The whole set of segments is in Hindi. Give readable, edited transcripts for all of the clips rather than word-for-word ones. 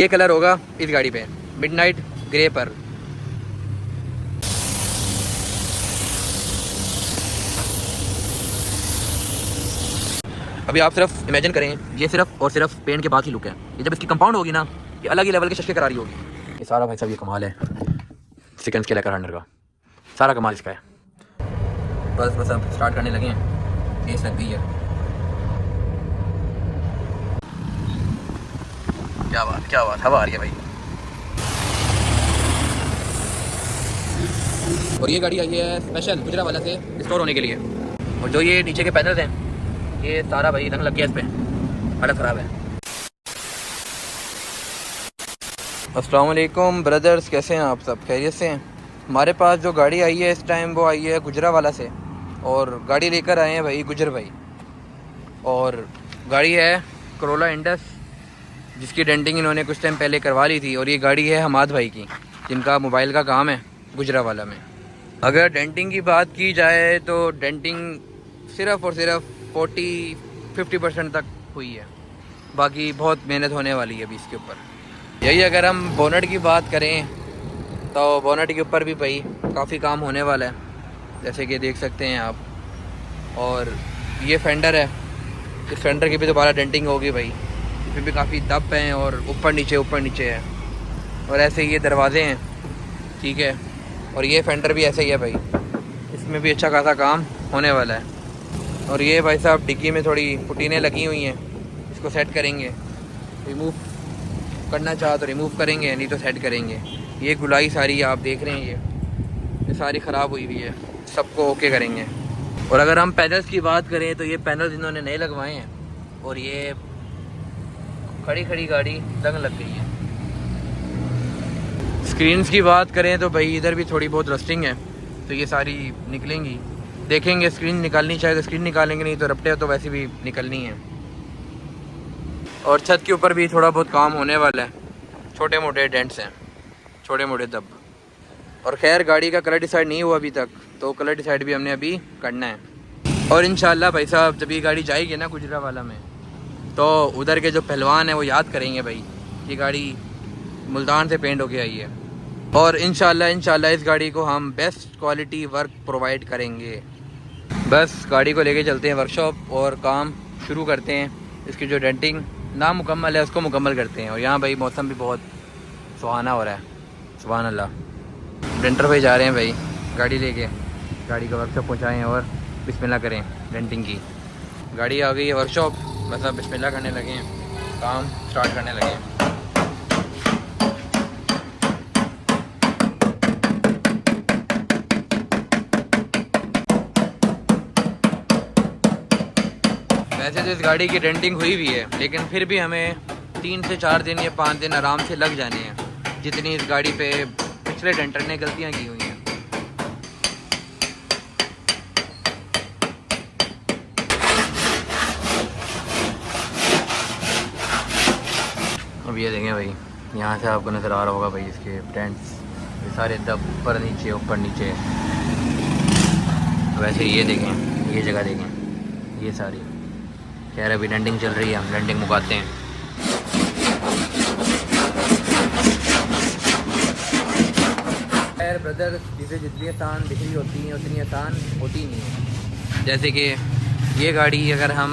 ये कलर होगा इस गाड़ी पे, मिडनाइट ग्रे पर। अभी आप सिर्फ इमेजिन करें, ये सिर्फ और सिर्फ पेंट के बाद ही लुक है। ये जब इसकी कंपाउंड होगी ना, ये अलग ही लेवल के शशके करा रही होगी। ये सारा भाई साहब ये कमाल है सेकंड्स के लेकर 100 का, सारा कमाल इसका है। बस अब स्टार्ट करने लगे हैं, रेस लग गई है। क्या बात हवा आ रही है भाई। और ये गाड़ी आई है स्पेशल गुजरावाला से स्टोर होने के लिए। और जो ये नीचे के पैनल्स हैं, ये सारा भाई रंग लग गया इस पर, हालत ख़राब है। अस्सलाम वालेकुम ब्रदर्स, कैसे हैं आप सब? खैरियत से हैं? हमारे पास जो गाड़ी आई है इस टाइम, वो आई है गुजरावाला से। और गाड़ी लेकर आए हैं भाई गुजर भाई। और गाड़ी है करोला इंडस, जिसकी डेंटिंग इन्होंने कुछ टाइम पहले करवा ली थी। और ये गाड़ी है हमाद भाई की, जिनका मोबाइल का काम है गुजरावाला में। अगर डेंटिंग की बात की जाए तो डेंटिंग सिर्फ़ और सिर्फ 40-50% तक हुई है, बाकी बहुत मेहनत होने वाली है अभी इसके ऊपर। यही अगर हम बोनट की बात करें तो बोनट के ऊपर भी भाई काफ़ी काम होने वाला है, जैसे कि देख सकते हैं आप। और ये फेंडर है, इस फेंडर की भी दोबारा डेंटिंग होगी भाई। इसमें भी काफ़ी दब हैं और ऊपर नीचे है। और ऐसे ये दरवाजे हैं, ठीक है। और ये फेंडर भी ऐसे ही है भाई, इसमें भी अच्छा खासा काम होने वाला है। और ये भाई साहब डिग्गी में थोड़ी पुटीनें लगी हुई हैं, इसको सेट करेंगे। रिमूव करना चाहो तो रिमूव करेंगे, नहीं तो सेट करेंगे। ये गुलाई सारी आप देख रहे हैं, ये सारी ख़राब हुई है, सबको ओके करेंगे। और अगर हम पैनल्स की बात करें तो ये पैनल्स इन्होंने नए लगवाए हैं। और ये खड़ी गाड़ी रंग लग गई है। स्क्रीन्स की बात करें तो भाई इधर भी थोड़ी बहुत रस्टिंग है, तो ये सारी निकलेंगी। देखेंगे, स्क्रीन निकालनी चाहे तो स्क्रीन निकालेंगे, नहीं तो रपटे तो वैसे भी निकलनी है। और छत के ऊपर भी थोड़ा बहुत काम होने वाला है, छोटे मोटे डेंट्स हैं, छोटे मोटे दब। और खैर गाड़ी का कलर डिसाइड नहीं हुआ अभी तक, तो कलर डिसाइड भी हमने अभी करना है। और इंशाल्लाह भाई साहब जब ये गाड़ी जाएगी ना गुजरावाला में, तो उधर के जो पहलवान हैं वो याद करेंगे भाई ये गाड़ी मुल्तान से पेंट होके आई है। और इंशाल्लाह इस गाड़ी को हम बेस्ट क्वालिटी वर्क प्रोवाइड करेंगे। बस गाड़ी को लेके चलते हैं वर्कशॉप और काम शुरू करते हैं। इसकी जो डेंटिंग नामुकम्मल है उसको मुकम्मल करते हैं। और यहाँ भाई मौसम भी बहुत सुहाना हो रहा है, सुभान अल्लाह। डेंटर भाई जा रहे हैं भाई गाड़ी लेके, गाड़ी को वर्कशॉप पहुँचाएँ और बिस्मिल्लाह करें डेंटिंग की। गाड़ी आ गई है वर्कशॉप, बस अब बिस्मिल्लाह करने लगे हैं, काम स्टार्ट करने लगे हैं। वैसे तो इस गाड़ी की डेंटिंग हुई भी है, लेकिन फिर भी हमें 3 से 4 दिन या 5 दिन आराम से लग जाने हैं, जितनी इस गाड़ी पे पिछले डेंटर ने गलतियां की हुई हैं। अब ये देखें भाई, यहाँ से आपको नज़र आ रहा होगा भाई इसके डेंट्स, ये सारे दब ऊपर नीचे। वैसे ये देखें, ये जगह देखें, ये सारी। खैर अभी डेंटिंग चल रही है, हम डेंटिंग मुकाते हैं। खैर ब्रदर, चीज़ें जितनी आसान दिख रही होती हैं उतनी आसान होती नहीं है। जैसे कि ये गाड़ी अगर हम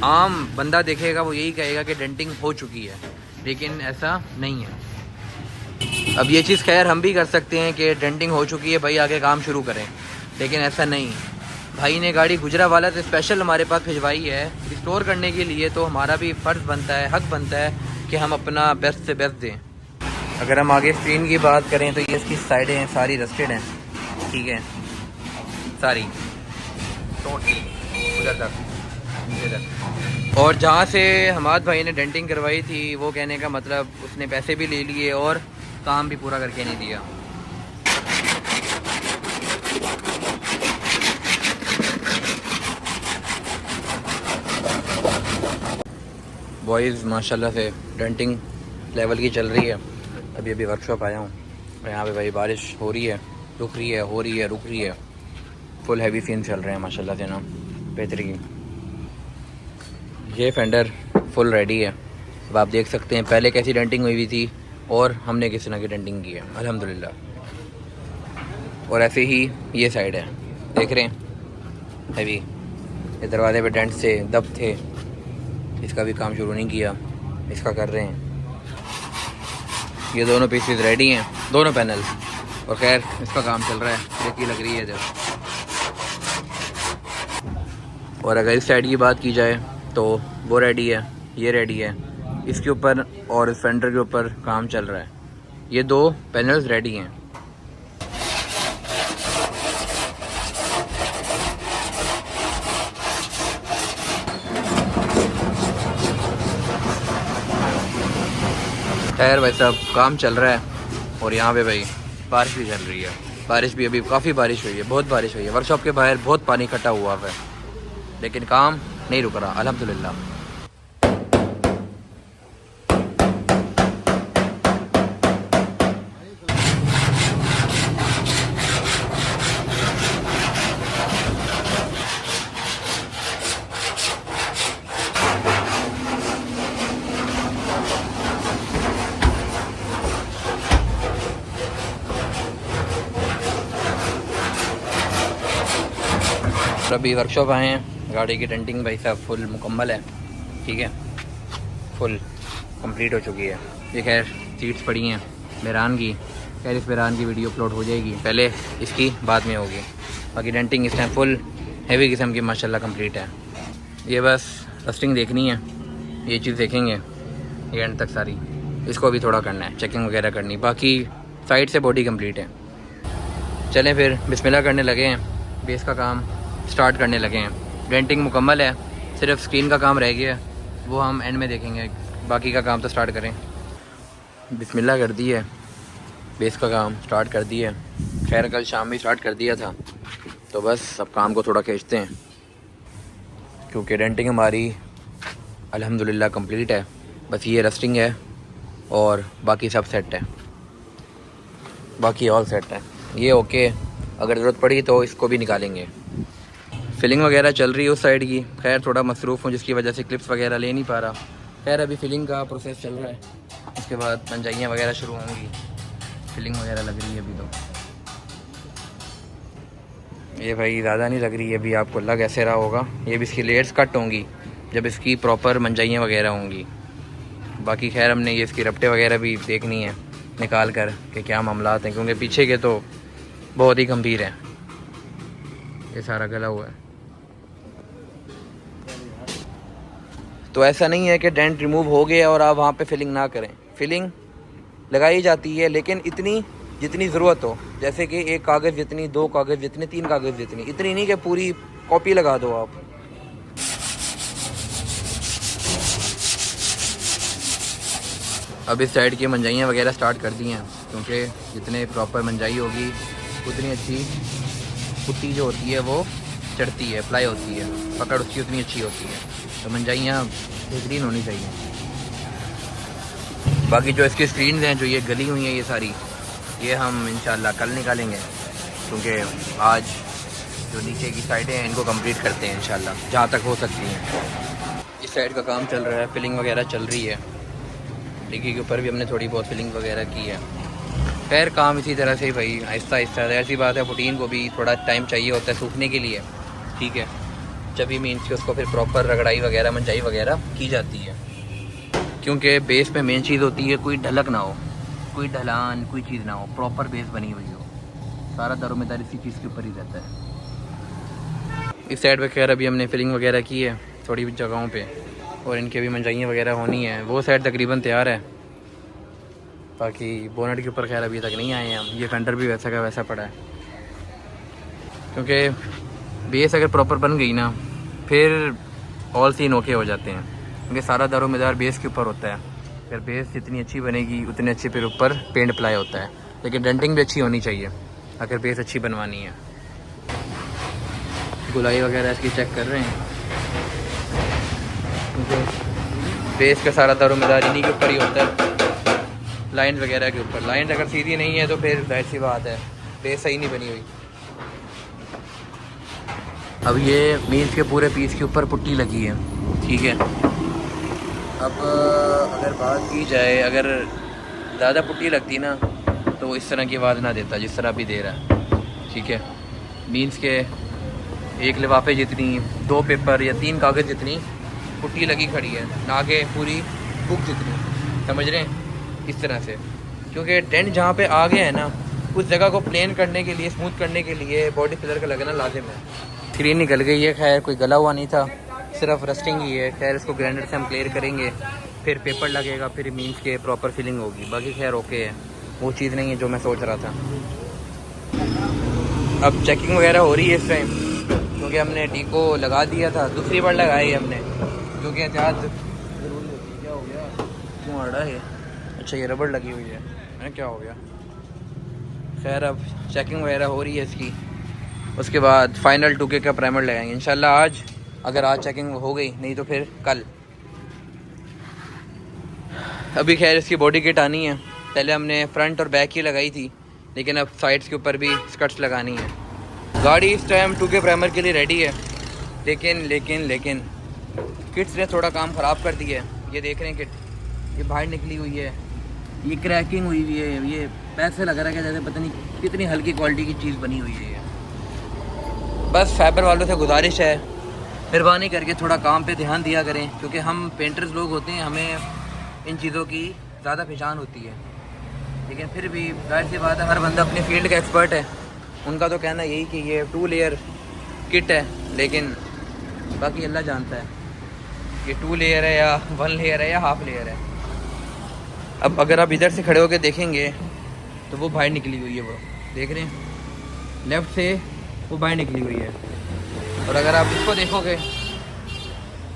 आम बंदा देखेगा वो यही कहेगा कि डेंटिंग हो चुकी है, लेकिन ऐसा नहीं है। अब ये चीज़ खैर हम भी कर सकते हैं कि डेंटिंग हो चुकी है भाई, आगे काम शुरू करें, लेकिन ऐसा नहीं। भाई ने गाड़ी गुजरावाला से स्पेशल हमारे पास भिजवाई है रिस्टोर करने के लिए, तो हमारा भी फ़र्ज़ बनता है, हक बनता है कि हम अपना बेस्ट से बेस्ट दें। अगर हम आगे स्क्रीन की बात करें तो ये इसकी साइडें हैं सारी रस्टेड हैं, ठीक है, सारी टोटली उधर तक। और जहाँ से हमाद भाई ने डेंटिंग करवाई थी, वो कहने का मतलब उसने पैसे भी ले लिए और काम भी पूरा करके नहीं दिया। बॉयज़ माशाल्लाह से डेंटिंग लेवल की चल रही है। अभी वर्कशॉप आया हूँ, यहाँ पे भाई बारिश हो रही है, रुक रही है, रुक रही है। फुल हैवी सीन चल रहे हैं माशाल्लाह से ना, बेहतरीन। ये फेंडर फुल रेडी है, अब आप देख सकते हैं पहले कैसी डेंटिंग हुई थी और हमने किस तरह की डेंटिंग की है अल्हम्दुलिल्लाह। और ऐसे ही ये साइड है, देख रहे हैं हैवी, ये दरवाजे पे डेंट से दब थे, इसका भी काम शुरू नहीं किया, इसका कर रहे हैं। ये दोनों पीसेस रेडी हैं, दोनों पैनल्स, और खैर इसका काम चल रहा है, देखिए लग रही है इधर। और अगर इस साइड की बात की जाए तो वो रेडी है, ये रेडी है, इसके ऊपर और इस फेंडर के ऊपर काम चल रहा है। ये दो पैनल्स रेडी हैं। खैर भाई साहब काम चल रहा है। और यहाँ पे भाई बारिश भी चल रही है, बारिश भी अभी काफ़ी बारिश हुई है, बहुत बारिश हुई है। वर्कशॉप के बाहर बहुत पानी इकट्ठा हुआ है, लेकिन काम नहीं रुक रहा अल्हम्दुलिल्लाह। अभी वर्कशॉप आए हैं, गाड़ी की डेंटिंग भाई साहब फुल मुकम्मल है, ठीक है, फुल कंप्लीट हो चुकी है। ये खैर सीट्स पड़ी हैं मेरान की, खैर इस मेरान की वीडियो अपलोड हो जाएगी, पहले इसकी बाद में होगी। बाकी डेंटिंग इस टाइम फुल हैवी किस्म की माशाल्लाह कंप्लीट है। ये बस रस्टिंग देखनी है, ये चीज़ देखेंगे ये एंड तक सारी, इसको अभी थोड़ा करना है, चेकिंग वगैरह करनी, बाकी साइड से बॉडी कंप्लीट है। चलें फिर बिस्मिल्लाह करने लगे हैं, बेस का काम स्टार्ट करने लगे हैं। डेंटिंग मुकम्मल है, सिर्फ स्क्रीन का काम रह गया है, वो हम एंड में देखेंगे, बाकी का काम तो स्टार्ट करें। बिस्मिल्लाह कर दी है, बेस का काम स्टार्ट कर दिया है। खैर कल शाम में स्टार्ट कर दिया था, तो बस अब काम को थोड़ा खींचते हैं, क्योंकि डेंटिंग हमारी अल्हम्दुलिल्लाह कंप्लीट है। बस ये रस्टिंग है और बाकी सब सेट है, बाकी ऑल सेट है। ये ओके, अगर ज़रूरत पड़ी तो इसको भी निकालेंगे। फिलिंग वगैरह चल रही है उस साइड की, खैर थोड़ा मसरूफ़ हूँ जिसकी वजह से क्लिप्स वगैरह ले नहीं पा रहा। खैर अभी फिलिंग का प्रोसेस चल रहा है, उसके बाद पंजाइयाँ वगैरह शुरू होंगी, फिलिंग वगैरह लग रही है अभी तो। ये भाई ज़्यादा नहीं लग रही है अभी, आपको लग ऐसे रहा होगा, ये भी इसकी लेयर्स कट होंगी जब इसकी प्रॉपर मंजाइयाँ वगैरह होंगी। बाकी खैर हमने ये इसकी रपटे वगैरह भी देखनी है निकाल कर कि क्या मामलात हैं, क्योंकि पीछे के तो बहुत ही गंभीर हैं। ये सारा गला हुआ है, तो ऐसा नहीं है कि डेंट रिमूव हो गया और आप वहाँ पे फिलिंग ना करें, फिलिंग लगाई जाती है, लेकिन इतनी जितनी ज़रूरत हो, जैसे कि एक कागज़ जितनी, दो कागज़ जितने, तीन कागज़ जितनी, इतनी नहीं कि पूरी कॉपी लगा दो आप। अब इस साइड की मंजाइयाँ वगैरह स्टार्ट कर दी हैं, क्योंकि जितने प्रॉपर मंजाई होगी उतनी अच्छी पुट्टी जो होती है वो चढ़ती है, अप्लाई होती है, पकड़ उसकी उतनी अच्छी होती है। तो मंजाइयाँ बेहतरीन होनी चाहिए। बाकी जो इसकी स्क्रीन्स हैं, जो ये गली हुई हैं ये सारी, ये हम इंशाल्लाह कल निकालेंगे, क्योंकि आज जो नीचे की साइडें हैं इनको कंप्लीट करते हैं इंशाल्लाह, जहाँ तक हो सकती हैं। इस साइड का काम चल रहा है, फिलिंग वगैरह चल रही है, डिग्गी के ऊपर भी हमने थोड़ी बहुत फिलिंग वगैरह की है। खैर काम इसी तरह से ही भाई आहिस्ता आहिस्ता, ऐसी बात है पुटीन को भी थोड़ा टाइम चाहिए होता है सूखने के लिए, ठीक है, जब भी मीन्स कि उसको फिर प्रॉपर रगड़ाई वगैरह मंजाई वगैरह की जाती है, क्योंकि बेस में मेन चीज़ होती है कोई ढलक ना हो, कोई ढलान कोई चीज़ ना हो, प्रॉपर बेस बनी हुई हो, सारा दारोमदार इसी चीज़ के ऊपर ही रहता है। इस साइड पे खैर अभी हमने फिलिंग वगैरह की है थोड़ी जगहों पे, और इनके भी मंजाइयाँ वगैरह होनी है। वो साइड तकरीबन तैयार है, बाकी बोनट के ऊपर खैर अभी तक नहीं आए हैं हम। ये फेंडर भी वैसा का वैसा पड़ा है, क्योंकि बेस अगर प्रॉपर बन गई ना फिर ऑल सीन ओके हो जाते हैं, क्योंकि सारा दारोमदार बेस के ऊपर होता है। फिर बेस जितनी अच्छी बनेगी उतने अच्छे फिर ऊपर पेंट अप्लाई होता है, लेकिन डेंटिंग भी अच्छी होनी चाहिए अगर बेस अच्छी बनवानी है। गुलाई वगैरह इसकी चेक कर रहे हैं, क्योंकि बेस का सारा दारोमदार इन्हीं के ऊपर ही होता है, लाइन वगैरह के ऊपर। लाइन अगर सीधी नहीं है तो फिर जाहिर सी बात है बेस सही नहीं बनी हुई। अब ये मीन्स के पूरे पीस के ऊपर पुट्टी लगी है, ठीक है, अब अगर बात की जाए, अगर ज़्यादा पुट्टी लगती ना तो वो इस तरह की आवाज़ ना देता जिस तरह अभी दे रहा है। ठीक है, मीन्स के एक लिफाफे जितनी, 2 पेपर या 3 कागज़ जितनी पुट्टी लगी खड़ी है, ना कि पूरी बुक जितनी, समझ रहे हैं, इस तरह से। क्योंकि डेंट जहाँ पे आ गया है ना, उस जगह को प्लेन करने के लिए, स्मूथ करने के लिए बॉडी फिलर का लगना लाजिम है। स्क्रीन निकल गई है, खैर कोई गला हुआ नहीं था, सिर्फ रस्टिंग ही है। खैर इसको ग्राइंडर से हम क्लियर करेंगे, फिर पेपर लगेगा, फिर मीन्स के प्रॉपर फिलिंग होगी। बाकी खैर ओके है, वो चीज़ नहीं है जो मैं सोच रहा था। अब चेकिंग वगैरह हो रही है इस टाइम, क्योंकि हमने टी को लगा दिया था, दूसरी बार लगाई हमने, क्योंकि एहतियात ज़रूरी होती है। क्या हो गया, क्यों अड़ा है? अच्छा ये रबड़ लगी हुई है, क्या हो गया? खैर अब चेकिंग वगैरह हो रही है इसकी, उसके बाद फाइनल 2K का प्राइमर लगाएंगे इंशाल्लाह आज। अगर आज चेकिंग हो गई, नहीं तो फिर कल। अभी खैर इसकी बॉडी किट आनी है। पहले हमने फ्रंट और बैक ही लगाई थी, लेकिन अब साइड्स के ऊपर भी स्कर्ट्स लगानी है। गाड़ी इस टाइम 2K प्राइमर के लिए रेडी है, लेकिन किट्स ने थोड़ा काम ख़राब कर दिया है। ये देख रहे हैं किट, ये बाहर निकली हुई है, ये क्रैकिंग हुई हुई है, ये पैसे लग रहा है कि जैसे पता नहीं कितनी हल्की क्वालिटी की चीज़ बनी हुई है। बस फाइबर वालों से गुजारिश है, मेहरबानी करके थोड़ा काम पे ध्यान दिया करें, क्योंकि हम पेंटर्स लोग होते हैं, हमें इन चीज़ों की ज़्यादा पहचान होती है। लेकिन फिर भी जाहिर सी बात है, हर बंदा अपनी फील्ड का एक्सपर्ट है। उनका तो कहना यही कि ये 2 लेयर किट है, लेकिन बाकी अल्लाह जानता है ये 2 लेयर है या 1 लेयर है या हाफ लेयर है। अब अगर आप इधर से खड़े होकर देखेंगे तो वो बाहर निकली हुई है, वो देख रहे हैं, लेफ़्ट से वो बाहर निकली हुई है। और अगर आप इसको देखोगे,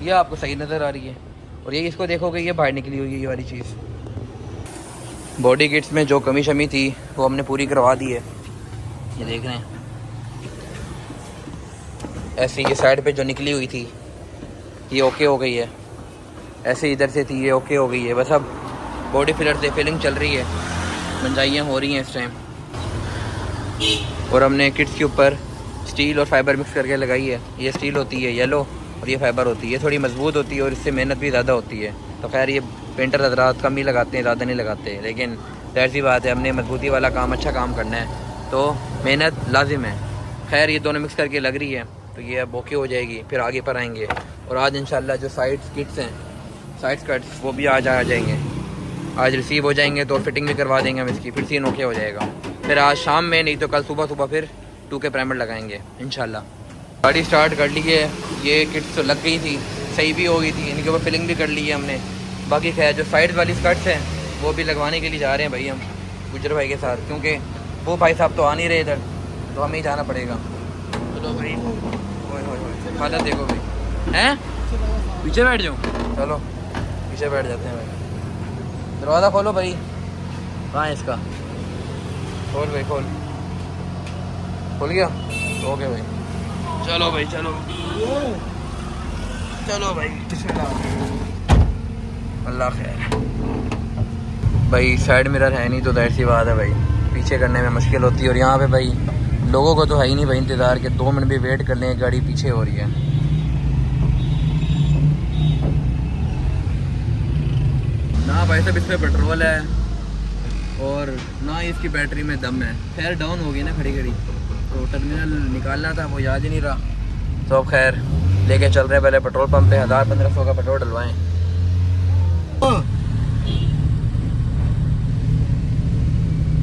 ये आपको सही नज़र आ रही है, और ये इसको देखोगे, ये बाहर निकली हुई है ये वाली चीज़। बॉडी किट्स में जो कमी शमी थी वो हमने पूरी करवा दी है। ये देख रहे हैं, ऐसे ये साइड पे जो निकली हुई थी ये ओके हो गई है, ऐसे इधर से थी ये ओके हो गई है। बस अब बॉडी फिलर से फिलिंग चल रही है, मंजाइयाँ हो रही हैं इस टाइम। और हमने किट्स के ऊपर स्टील और फाइबर मिक्स करके लगाई है। ये स्टील होती है येलो, और ये फाइबर होती है, ये थोड़ी मजबूत होती है और इससे मेहनत भी ज़्यादा होती है। तो खैर ये पेंटर हज़रात कम ही लगाते हैं, ज़्यादा नहीं लगाते, लेकिन जाहिर सी बात है, हमने मजबूती वाला काम, अच्छा काम करना है तो मेहनत लाजिम है। खैर ये दोनों मिक्स करके लग रही है, तो ये अब ओके हो जाएगी, फिर आगे पर आएंगे। और आज इंशाल्लाह जो साइड किट्स हैं, साइड कट्स, वो भी आज आ जाएंगे। आज रिसीव हो जाएंगे तो फिटिंग भी करवा देंगे हम इसकी, फिर सीन ओके हो जाएगा। फिर आज शाम में, नहीं तो कल सुबह फिर 2K प्राइमर लगाएंगे इंशाल्लाह। गाड़ी स्टार्ट कर ली है, ये किट्स तो लग गई थी, सही भी हो गई थी, इनके ऊपर फिलिंग भी कर ली है हमने। बाकी खैर जो साइड वाली स्कर्ट्स हैं वो भी लगवाने के लिए जा रहे हैं भाई हम गुजर भाई के साथ, क्योंकि वो भाई साहब तो आ नहीं रहे इधर, तो हमें ही जाना पड़ेगा। चलो भाई, हालत देखो भाई, हैं पीछे बैठ जाऊँ? चलो पीछे बैठ जाते हैं भाई। दरवाज़ा खोलो भाई, कहाँ है इसका? खोल भाई, खोल गया? ओके भाई, चलो भाई, चलो भाई, अल्लाह खैर। भाई साइड मिरर है नहीं तो जाहिर सी बात है भाई, पीछे करने में मुश्किल होती है। और यहाँ पे भाई लोगों को तो है ही नहीं भाई इंतज़ार के 2 मिनट भी वेट कर लें, गाड़ी पीछे हो रही है। ना भाई साहब इसमें पेट्रोल है और ना ही इसकी बैटरी में दम है। खैर डाउन हो गई ना खड़ी तो टर्मिनल निकालना था, वो याद ही नहीं रहा। तो अब खैर लेके चल रहे हैं, पहले पेट्रोल पंप पे 1000-1500 का पेट्रोल डलवाएं।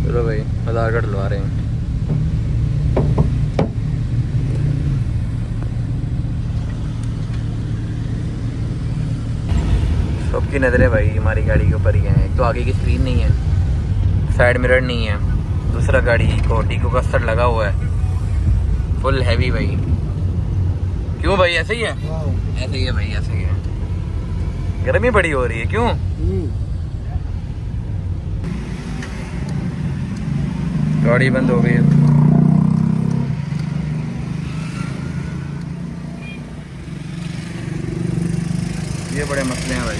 चलो भाई 1000 का डलवा रहे हैं। सबकी नज़रें भाई हमारी गाड़ी के ऊपर ही हैं। एक तो आगे की स्क्रीन नहीं है, साइड मिरर नहीं है, दूसरा गाड़ी को टीको का असर लगा हुआ है, फुल हैवी भाई। क्यों भाई ऐसे ही है? ऐसे ही है भाई, ऐसे ही है। गर्मी बड़ी हो रही है, क्यों? गाड़ी बंद हो गई है। ये बड़े मसले हैं भाई,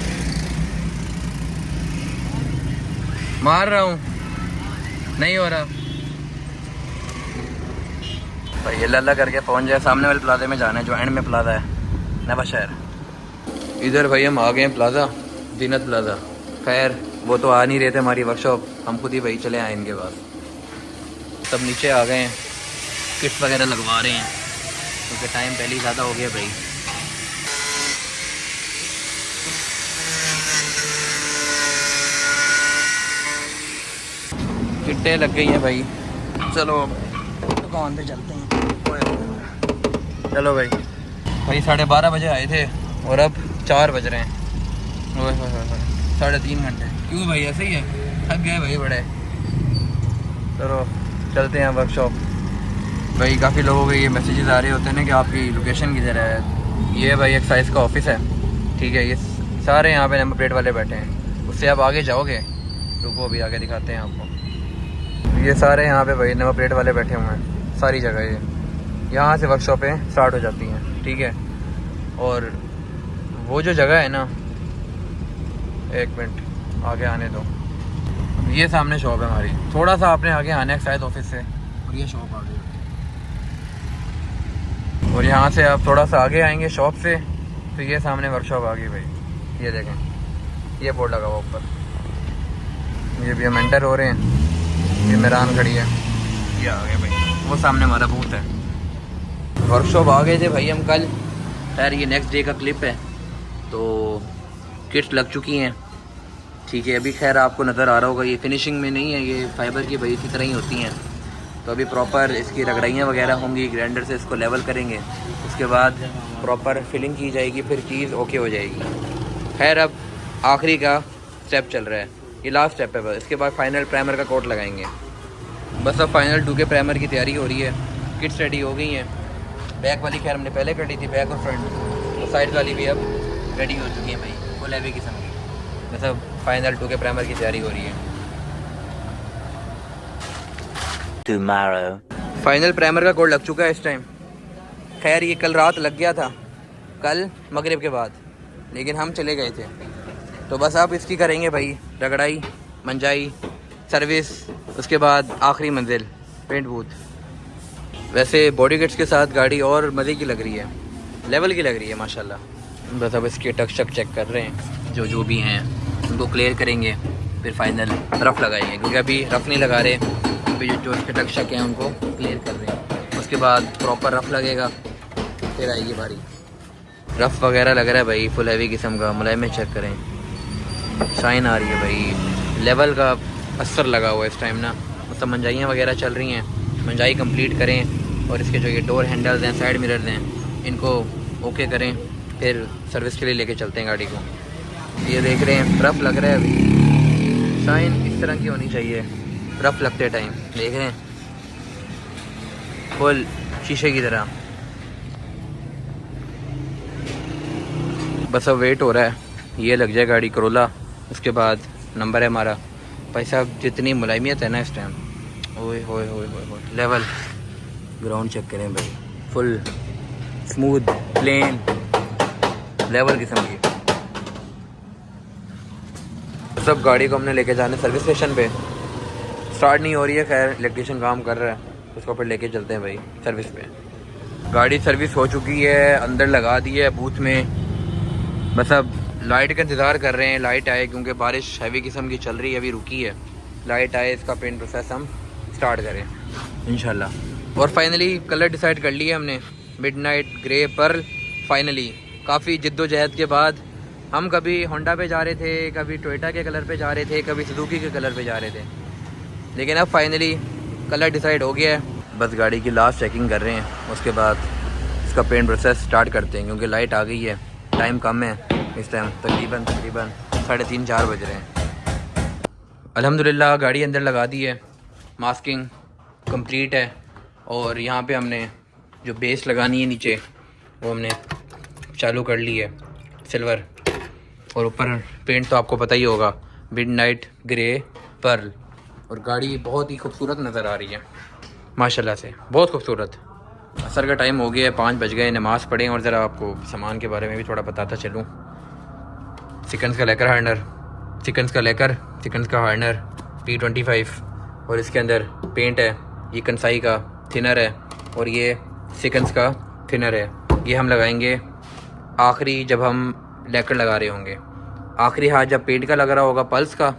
मार रहा हूँ, नहीं हो रहा भाई। ये लल्ला करके पहुंच जाए, सामने वाले प्लाजा में जाना है जो एंड में प्लाजा है नवा शहर। इधर भाई हम आ गए हैं प्लाजा, जीनत प्लाजा। खैर वो तो आ नहीं रहे थे हमारी वर्कशॉप, हम खुद ही भाई चले आए इनके पास। सब नीचे आ गए हैं, किट्स वगैरह लगवा रहे हैं क्योंकि टाइम पहले ही ज़्यादा हो गया भाई। किट्टें लग गई हैं भाई, चलो दुकान पे चलते हैं। चलो भाई 12:30 बजे आए थे और अब 4 बज रहे हैं। 3.5 घंटे। क्यों भाई ऐसे ही है, थक गए भाई बड़े। चलो चलते हैं वर्कशॉप। भाई काफ़ी लोगों के ये मैसेजेस आ रहे होते हैं ना कि आपकी लोकेशन किधर है। ये भाई एक्साइज का ऑफिस है, ठीक है। ये सारे यहाँ पे नंबर प्लेट वाले बैठे हैं। उससे आप आगे जाओगे, रुको अभी आगे दिखाते हैं आपको। ये सारे यहाँ पे भाई नंबर प्लेट वाले बैठे हुए हैं सारी जगह। ये यहाँ से वर्कशॉपें स्टार्ट हो जाती हैं, ठीक है। और वो जो जगह है ना, 1 मिनट आगे आने दो। ये सामने शॉप है हमारी, थोड़ा सा आपने आगे आना है शायद ऑफिस से, और ये शॉप आ गई। और यहाँ से आप थोड़ा सा आगे आएंगे शॉप से तो ये सामने वर्कशॉप आ गई भाई। ये देखें, ये बोर्ड लगा हुआ ऊपर। ये भी हम एंटर हो रहे हैं। ये मेरान खड़ी है, ये आ गए भाई। वो सामने हमारा बूथ है। वर्कशॉप आ गए थे भाई हम कल। खैर ये नेक्स्ट डे का क्लिप है। तो किट्स लग चुकी हैं, ठीक है। अभी खैर आपको नज़र आ रहा होगा ये फिनिशिंग में नहीं है, ये फाइबर की भाई इसी तरह ही होती हैं। तो अभी प्रॉपर इसकी रगड़ाइयाँ वगैरह होंगी, ग्राइंडर से इसको लेवल करेंगे, उसके बाद प्रॉपर फिलिंग की जाएगी, फिर चीज़ ओके हो जाएगी। खैर अब आखिरी का स्टेप चल रहा है, ये लास्ट स्टेप है बस। इसके बाद फाइनल प्राइमर का कोट लगाएंगे। बस अब फाइनल 2 के प्राइमर की तैयारी हो रही है। किट्स रेडी हो गई हैं। बैक वाली खैर हमने पहले कर ली थी, बैक और फ्रंट। तो साइड वाली भी अब रेडी हो चुकी है भाई, फुल हैवी किस्म की। बस अब फाइनल 2 के प्राइमर की तैयारी हो रही है। फाइनल प्राइमर का कोड लग चुका है इस टाइम। खैर ये कल रात लग गया था, कल मगरिब के बाद, लेकिन हम चले गए थे। तो बस आप इसकी करेंगे भाई रगड़ाई, मंजाई, सर्विस, उसके बाद आखिरी मंजिल पेंट बूथ। वैसे बॉडी किट्स के साथ गाड़ी और मज़े की लग रही है, लेवल की लग रही है माशाल्लाह। बस अब इसके टक शक चेक कर रहे हैं, जो भी हैं उनको क्लियर करेंगे, फिर फाइनल रफ़ लगाएंगे। क्योंकि अभी रफ़ नहीं लगा रहे, अभी जो इसके टक शक हैं उनको क्लियर कर रहे हैं। उसके बाद प्रॉपर रफ़ लगेगा, फिर आएगी बारी। रफ़ वगैरह लग रहा है भाई फुल हैवी किस्म का। मुलायम चेक करें, शाइन आ रही है भाई, लेवल का असर लगा हुआ है इस टाइम ना। मतलब मंजाइयाँ वगैरह चल रही हैं, मंजाई कंप्लीट करें। और इसके जो ये डोर हैंडल्स हैं, साइड मिरर्स हैं, इनको ओके करें, फिर सर्विस के लिए लेके चलते हैं गाड़ी को। ये देख रहे हैं रफ़ लग रहा है अभी, शाइन इस तरह की होनी चाहिए रफ़ लगते टाइम। देख रहे हैं फुल शीशे की तरह। बस अब वेट हो रहा है, ये लग जाए गाड़ी करोला, उसके बाद नंबर है हमारा। भाई साहब जितनी मुलायमियत है ना इस टाइम, ओए होए होए होए। लेवल ग्राउंड चेक करें भाई, फुल स्मूथ प्लेन लेवल किस्म की। सब गाड़ी को हमने लेके जाना सर्विस स्टेशन पे। स्टार्ट नहीं हो रही है, खैर इलेक्ट्रिशियन काम कर रहा है, उसको फिर लेके चलते हैं भाई सर्विस पे। गाड़ी सर्विस हो चुकी है, अंदर लगा दी है बूथ में। बस अब लाइट का इंतज़ार कर रहे हैं, लाइट आए, क्योंकि बारिश हैवी किस्म की चल रही है, अभी रुकी है। लाइट आए, इसका पेंट प्रोसेस हम स्टार्ट करें इंशाल्लाह। और फाइनली कलर डिसाइड कर लिया हमने, मिडनाइट ग्रे पर्ल। फाइनली काफ़ी जिद्दोजहद के बाद हम कभी होंडा पे जा रहे थे, कभी टोयोटा के कलर पे जा रहे थे, कभी सुजुकी के कलर पे जा रहे थे, लेकिन अब फाइनली कलर डिसाइड हो गया है। बस गाड़ी की लास्ट चेकिंग कर रहे हैं, उसके बाद इसका पेंट प्रोसेस स्टार्ट करते हैं। क्योंकि लाइट आ गई है, टाइम कम है इस टाइम, तकरीबन 3:30-4 बज रहे हैं। अल्हम्दुलिल्लाह गाड़ी अंदर लगा दी है, मास्किंग कंप्लीट है। और यहाँ पे हमने जो बेस लगानी है नीचे, वो हमने चालू कर ली है, सिल्वर। और ऊपर पेंट तो आपको पता ही होगा, मिडनाइट ग्रे पर्ल। और गाड़ी बहुत ही खूबसूरत नज़र आ रही है माशाल्लाह से, बहुत खूबसूरत। असर का टाइम हो गया है, 5 बज गए, नमाज़ पढ़ें। और ज़रा आपको सामान के बारे में भी थोड़ा बताता चलूँ। चिकन्स का लेकर हार्नर, चिकन्स का हार्नर P25। और इसके अंदर पेंट है, ये कंसाई का थिनर है, और ये चिकन्स का थिनर है। ये हम लगाएंगे आखिरी, जब हम लेकर लगा रहे होंगे आखिरी हाथ जब पेंट का लग रहा होगा पल्स का,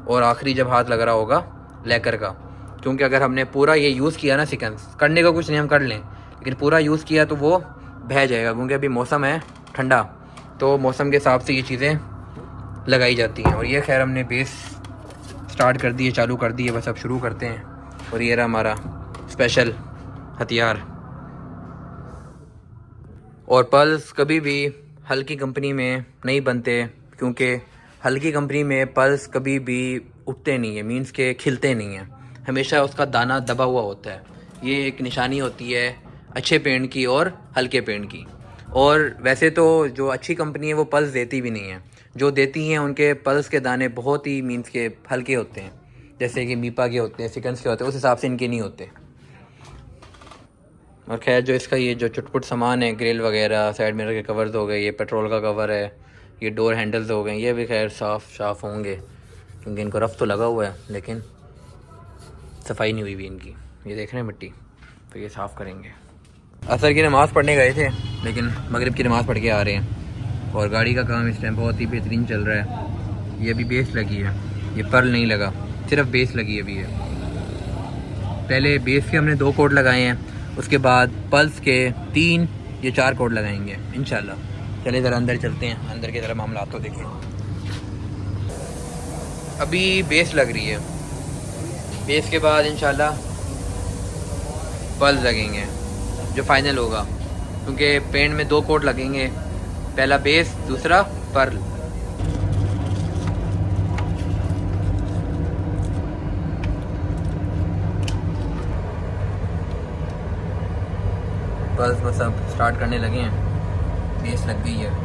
और आखिरी जब हाथ लग रहा होगा लेकर का। क्योंकि अगर हमने पूरा ये यूज़ किया ना सीक्वेंस, करने का कुछ नहीं हम कर लें, लेकिन पूरा यूज़ किया तो वो बह जाएगा। क्योंकि अभी मौसम है ठंडा, तो मौसम के हिसाब से ये चीज़ें लगाई जाती हैं। और ये खैर हमने बेस स्टार्ट कर दी है, चालू कर दी है, बस अब शुरू करते हैं। और ये रहा हमारा स्पेशल हथियार। और पल्स कभी भी हल्की कंपनी में नहीं बनते, क्योंकि हल्की कंपनी में पल्स कभी भी उठते नहीं है, मींस के खिलते नहीं हैं, हमेशा उसका दाना दबा हुआ होता है। ये एक निशानी होती है अच्छे पेंट की और हल्के पेंट की। और वैसे तो जो अच्छी कंपनी है वो पल्स देती भी नहीं है, जो देती हैं उनके पल्स के दाने बहुत ही मींस के हल्के होते हैं, जैसे कि मीपा के होते हैं, सिकंस के होते हैं, उस हिसाब से इनके नहीं होते। और खैर जो इसका ये जो चुटपुट सामान है, ग्रिल वगैरह, साइड मिरर के कवर्स हो गए, ये पेट्रोल का कवर है, ये डोर हैंडल्स हो गए, ये भी खैर साफ़ होंगे क्योंकि इनको रफ़ तो लगा हुआ है, लेकिन सफाई नहीं हुई भी इनकी। ये देख रहे हैं मिट्टी, तो ये साफ़ करेंगे। असर की नमाज़ पढ़ने गए थे, लेकिन मगरिब की नमाज़ पढ़ के आ रहे हैं। और गाड़ी का काम इस टाइम बहुत ही बेहतरीन चल रहा है। ये अभी बेस लगी है, ये पर्ल नहीं लगा, सिर्फ बेस लगी अभी है। पहले बेस के हमने 2 कोट लगाए हैं, उसके बाद पल्स के 3 या 4 कोट लगाएंगे इंशाल्लाह। चले ज़रा अंदर चलते हैं, अंदर के ज़रा मामला तो देखें। अभी बेस लग रही है, बेस के बाद इंशाल्लाह पल्स लगेंगे जो फाइनल होगा। क्योंकि पेंट में 2 कोट लगेंगे, पहला बेस, दूसरा पर्ल। पल्स बस अब स्टार्ट करने लगे हैं, बेस लग गई है।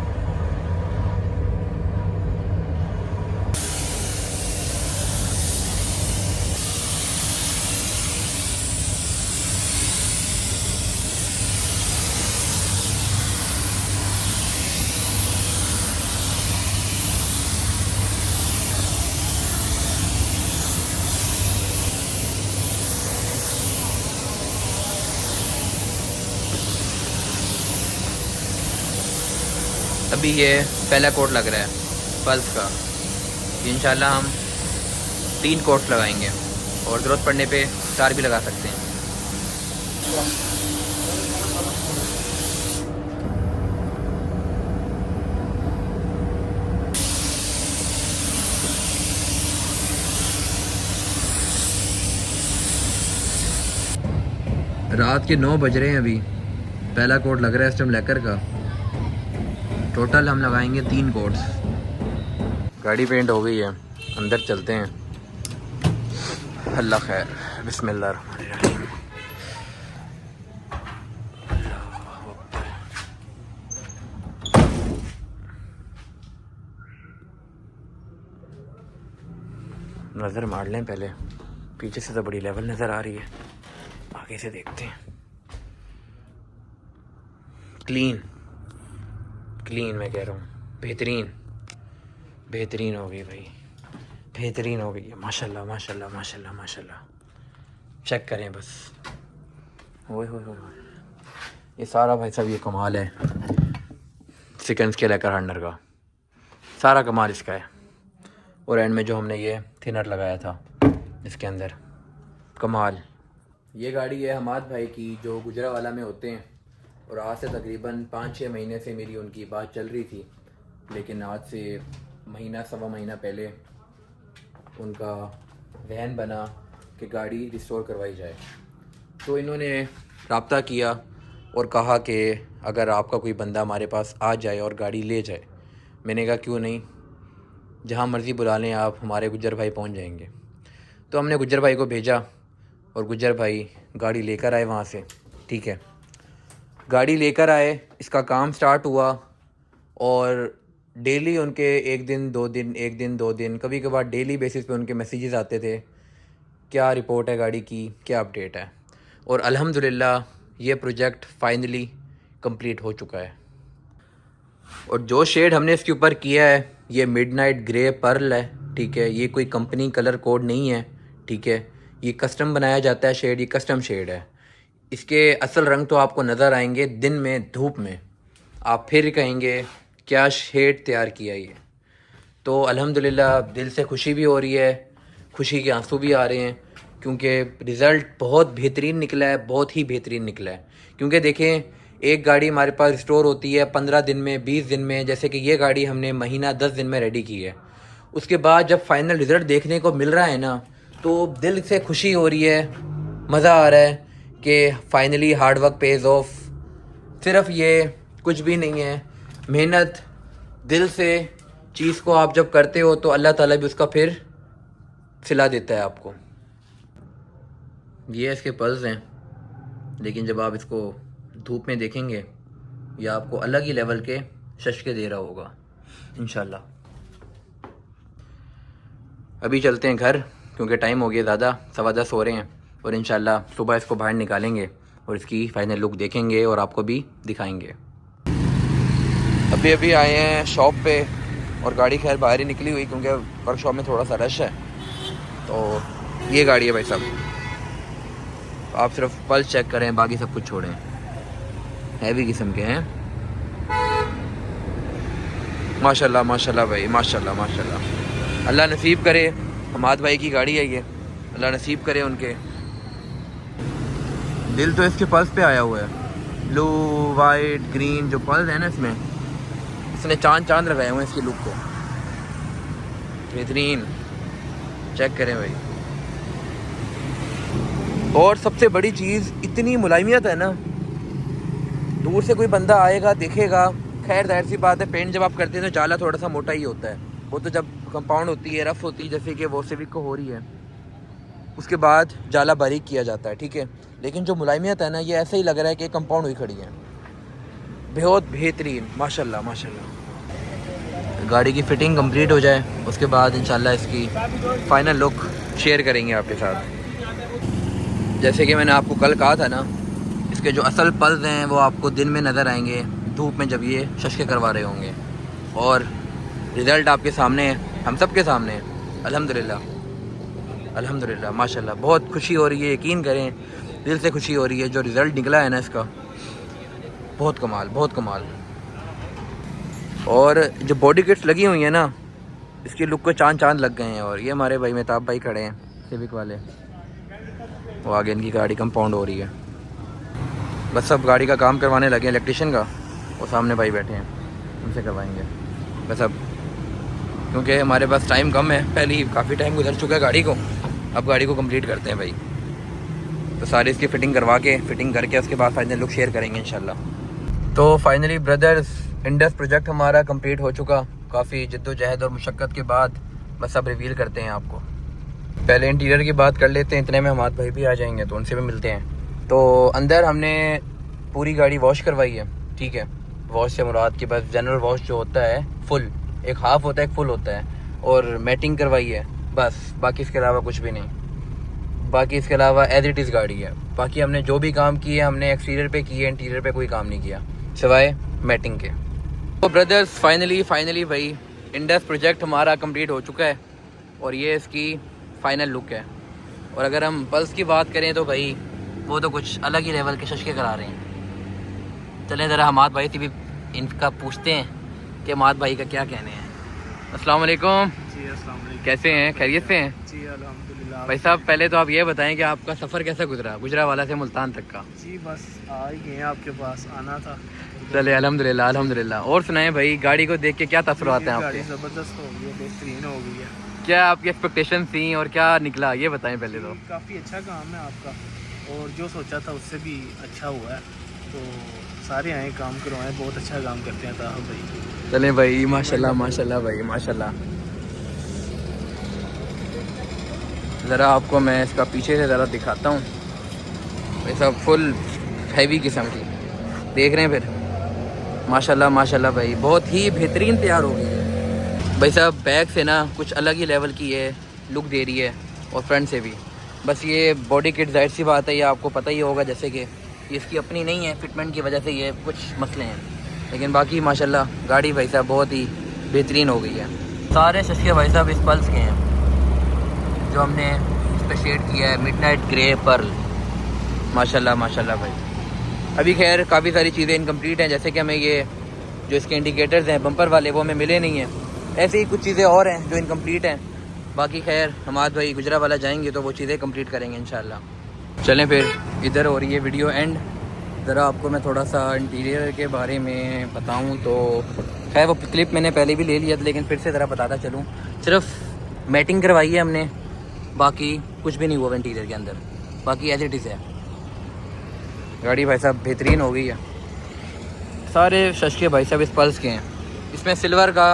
अभी ये पहला कोट लग रहा है पल्स का, इंशाल्लाह हम 3 कोट्स लगाएंगे और ज़रूरत पड़ने पे 4 भी लगा सकते हैं। रात के 9 बज रहे हैं, अभी पहला कोट लग रहा है इस टाइम लेकर का। टोटल हम लगाएंगे 3 कोट्स। गाड़ी पेंट हो गई है, अंदर चलते हैं। अल्लाह खैर, बिस्मिल्लाह रहमान रहीम। नज़र मार लें पहले, पीछे से तो बड़ी लेवल नज़र आ रही है, आगे से देखते हैं। क्लीन मैं कह रहा हूँ, बेहतरीन हो गई भाई, बेहतरीन हो गई है, माशाल्लाह माशाल्लाह माशाल्लाह माशाल्लाह। चेक करें बस, ओए होए होए, ये सारा भाई साहब ये कमाल है सिकंस के लेकर हंडर का, सारा कमाल इसका है। और एंड में जो हमने ये थिनर लगाया था इसके अंदर, कमाल। ये गाड़ी है हमाद भाई की, जो गुजरावाला में होते हैं। और आज से तकरीबन 5-6 महीने से मेरी उनकी बात चल रही थी, लेकिन आज से महीना सवा महीना पहले उनका वहन बना कि गाड़ी रिस्टोर करवाई जाए। तो इन्होंने रब्ता किया और कहा कि अगर आपका कोई बंदा हमारे पास आ जाए और गाड़ी ले जाए। मैंने कहा क्यों नहीं, जहाँ मर्ज़ी बुला लें आप, हमारे गुज्जर भाई पहुँच जाएंगे। तो हमने गुज्जर भाई को भेजा और गुज्जर भाई गाड़ी लेकर आए वहाँ से। ठीक है, गाड़ी लेकर आए, इसका काम स्टार्ट हुआ और डेली उनके 1 दिन 2 दिन, 1 दिन 2 दिन, कभी कभार डेली बेसिस पे उनके मैसेजेस आते थे, क्या रिपोर्ट है गाड़ी की, क्या अपडेट है। और अल्हम्दुलिल्लाह ये प्रोजेक्ट फाइनली कंप्लीट हो चुका है। और जो शेड हमने इसके ऊपर किया है ये मिडनाइट ग्रे पर्ल है। ठीक है, ये कोई कंपनी कलर कोड नहीं है। ठीक है, ये कस्टम बनाया जाता है शेड, ये कस्टम शेड है। इसके असल रंग तो आपको नज़र आएंगे दिन में, धूप में, आप फिर कहेंगे क्या शेड तैयार किया ये। तो अल्हम्दुलिल्लाह दिल से खुशी भी हो रही है, खुशी के आंसू भी आ रहे हैं, क्योंकि रिज़ल्ट बहुत बेहतरीन निकला है, बहुत ही बेहतरीन निकला है। क्योंकि देखें, एक गाड़ी हमारे पास स्टोर होती है 15 दिन में, 20 दिन में, जैसे कि ये गाड़ी हमने महीना 10 दिन में रेडी की है। उसके बाद जब फाइनल रिज़ल्ट देखने को मिल रहा है ना, तो दिल से खुशी हो रही है, मज़ा आ रहा है कि finally hard work pays off. सिर्फ ये कुछ भी नहीं है, मेहनत दिल से चीज़ को आप जब करते हो तो अल्लाह ताला भी उसका फिर सिला देता है आपको। ये इसके पल्स हैं, लेकिन जब आप इसको धूप में देखेंगे ये आपको अलग ही लेवल के शशके दे रहा होगा इंशाल्लाह। अभी चलते हैं घर, क्योंकि टाइम हो गया ज़्यादा, 10:15 हो रहे हैं, और इंशाल्लाह सुबह इसको बाहर निकालेंगे और इसकी फ़ाइनल लुक देखेंगे और आपको भी दिखाएंगे। अभी अभी आए हैं शॉप पे, और गाड़ी खैर बाहर ही निकली हुई क्योंकि वर्कशॉप में थोड़ा सा रश है। तो ये गाड़ी है भाई साहब, आप सिर्फ पल्स चेक करें, बाकी सब कुछ छोड़ें, हैवी किस्म के हैं। माशाल्लाह माशाल्लाह भाई, माशाल्लाह माशाल्लाह। अल्लाह नसीब करे, हमाद भाई की गाड़ी है ये, अल्लाह नसीब करे उनके। दिल तो इसके पल्स पे आया हुआ है, ब्लू वाइट ग्रीन जो पल्स है ना इसमें, इसने चांद चांद लगाए हुए हैं इसकी लुक को, बेहतरीन। चेक करें भाई। और सबसे बड़ी चीज़, इतनी मुलायमियत है ना, दूर से कोई बंदा आएगा देखेगा, खैर जाहिर सी बात है पेंट जब आप करते हैं तो जाला थोड़ा सा मोटा ही होता है, वो तो जब कंपाउंड होती है, रफ होती है, जैसे कि वो सिविक को हो रही है, उसके बाद जाला बारीक किया जाता है, ठीक है। लेकिन जो मुलायमियत है ना, ये ऐसे ही लग रहा है कि कंपाउंड हुई खड़ी है, बहुत बेहतरीन, माशाल्लाह माशाल्लाह। गाड़ी की फ़िटिंग कंप्लीट हो जाए उसके बाद इंशाल्लाह इसकी फ़ाइनल लुक शेयर करेंगे आपके साथ। जैसे कि मैंने आपको कल कहा था ना, इसके जो असल पल्स हैं वो आपको दिन में नज़र आएंगे, धूप में जब ये शशके करवा रहे होंगे, और रिज़ल्ट आपके सामने है, हम सब के सामने है। अल्हम्दुलिल्लाह अल्हम्दुलिल्लाह माशाल्लाह, बहुत खुशी हो रही है, यकीन करें दिल से खुशी हो रही है। जो रिज़ल्ट निकला है ना इसका, बहुत कमाल, बहुत कमाल। और जो बॉडी किट्स लगी हुई हैं ना, इसकी लुक को चांद चांद लग गए हैं। और ये हमारे भाई मेहताब भाई खड़े हैं, सिविक वाले, वो आगे इनकी गाड़ी कंपाउंड हो रही है, बस सब गाड़ी का काम करवाने लगे हैं इलेक्ट्रिशियन का, वो सामने भाई बैठे हैं, उनसे करवाएंगे बस अब, क्योंकि हमारे पास टाइम कम है, पहले ही काफ़ी टाइम गुजर चुका है गाड़ी को, अब गाड़ी को कंप्लीट करते हैं भाई। तो सारी इसकी फ़िटिंग करवा के, फ़िटिंग करके उसके बाद फाइनल लुक शेयर करेंगे इंशाल्लाह। तो फाइनली ब्रदर्स, इंडस प्रोजेक्ट हमारा कंप्लीट हो चुका, काफ़ी जद्दोजहद और मुशक्क़त के बाद, बस अब रिवील करते हैं आपको। पहले इंटीरियर की बात कर लेते हैं, इतने में हमारे भाई भी आ जाएंगे तो उनसे भी मिलते हैं। तो अंदर हमने पूरी गाड़ी वॉश करवाई है, ठीक है। वॉश से मुराद कि बस जनरल वॉश जो होता है फुल, एक हाफ़ होता है एक फुल होता है, और मैटिंग करवाई है बस, बाकी इसके अलावा कुछ भी नहीं। बाकी इसके अलावा एज इट इज़ गाड़ी है। बाकी हमने जो भी काम किए हमने एक्सटीरियर पे किए, इंटीरियर पे कोई काम नहीं किया सिवाय मैटिंग के। तो ब्रदर्स फाइनली भाई इंडस प्रोजेक्ट हमारा कंप्लीट हो चुका है, और ये इसकी फ़ाइनल लुक है। और अगर हम पल्स की बात करें तो भाई वो तो कुछ अलग ही लेवल के शशके करा रहे हैं। चलें ज़रा हमाद भाई से भी इनका पूछते हैं कि हमाद भाई का क्या कहने हैं। अस्सलाम वालेकुम जी, अस्सलाम वालेकुम। कैसे हैं, खैरियत से हैं? जी अल्हम्दुलिल्लाह। भाई साहब पहले तो आप ये बताएं कि आपका सफ़र कैसा गुजरा, गुजरावाला से मुल्तान तक का? जी बस आ ही गए हैं, आपके पास आना था। चले अल्हम्दुलिल्लाह अल्हम्दुलिल्लाह। और सुनाएं भाई, गाड़ी को देख के क्या तसव्वुरात हैं गाड़ी आपके? ज़बरदस्त हो गई है, बेहतरीन हो गई है। क्या आपकी एक्सपेक्टेशन थी और क्या निकला, ये बताएं पहले तो। काफ़ी अच्छा काम है आपका, और जो सोचा था उससे भी अच्छा हुआ है। तो सारे आए काम करवाएं, बहुत अच्छा काम करते हैं ताहब भाई। चलें भाई, माशाल्लाह माशाल्लाह भाई माशाल्लाह। ज़रा आपको मैं इसका पीछे से ज़रा दिखाता हूँ भाई साहब, फुल हैवी किस्म की, देख रहे हैं फिर, माशाल्लाह माशाल्लाह भाई, बहुत ही बेहतरीन तैयार हो गई है भाई साहब। बैक से ना कुछ अलग ही लेवल की ये लुक दे रही है, और फ्रंट से भी। बस ये बॉडी किट जाहिर सी बात है, ये आपको पता ही होगा, जैसे कि इसकी अपनी नहीं है, फिटमेंट की वजह से ये कुछ मसले हैं, लेकिन बाकी माशाल्लाह गाड़ी भाई साहब बहुत ही बेहतरीन हो गई है। सारे शशके भाई साहब इस पल्स के हैं जो हमने इस पर शेड किया है, मिडनाइट ग्रे पर्ल, माशाल्लाह माशाल्लाह भाई। अभी खैर काफ़ी सारी चीज़ें इनकम्प्लीट हैं, जैसे कि हमें ये जो इसके इंडिकेटर्स हैं बम्पर वाले, वो हमें मिले नहीं हैं, ऐसे ही कुछ चीज़ें और हैं जो इनकम्प्लीट हैं। बाकी खैर हमाद भाई गुजरावाला जाएंगे तो वो चीज़ें कंप्लीट करेंगे इंशाल्लाह। चलें फिर, इधर हो रही है वीडियो एंड। ज़रा आपको मैं थोड़ा सा इंटीरियर के बारे में बताऊं तो खैर वो क्लिप मैंने पहले भी ले लिया था, लेकिन फिर से ज़रा बताता चलूं। सिर्फ मैटिंग करवाई है हमने, बाकी कुछ भी नहीं हुआ इंटीरियर के अंदर, बाकी एज इट इज़ है। गाड़ी भाई साहब बेहतरीन हो गई है। सारे शशके भाई साहब इस पल्स के हैं, इसमें सिल्वर का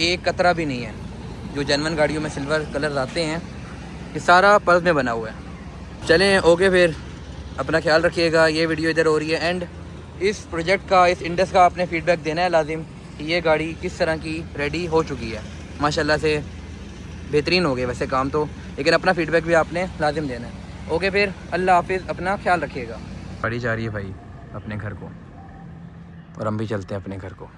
एक कतरा भी नहीं है। जो जेन्युइन गाड़ियों में सिल्वर कलर आते हैं, ये सारा पल्स में बना हुआ है। चलें ओके फिर, अपना ख्याल रखिएगा। ये वीडियो इधर हो रही है एंड। इस प्रोजेक्ट का, इस इंडस का आपने फ़ीडबैक देना है लाजिम कि ये गाड़ी किस तरह की रेडी हो चुकी है। माशाल्लाह से बेहतरीन हो गए वैसे काम तो, लेकिन अपना फ़ीडबैक भी आपने लाजिम देना है। ओके फिर, अल्लाह हाफिज़, अपना ख्याल रखिएगा। गाड़ी जा रही है भाई अपने घर को, और हम भी चलते हैं अपने घर को।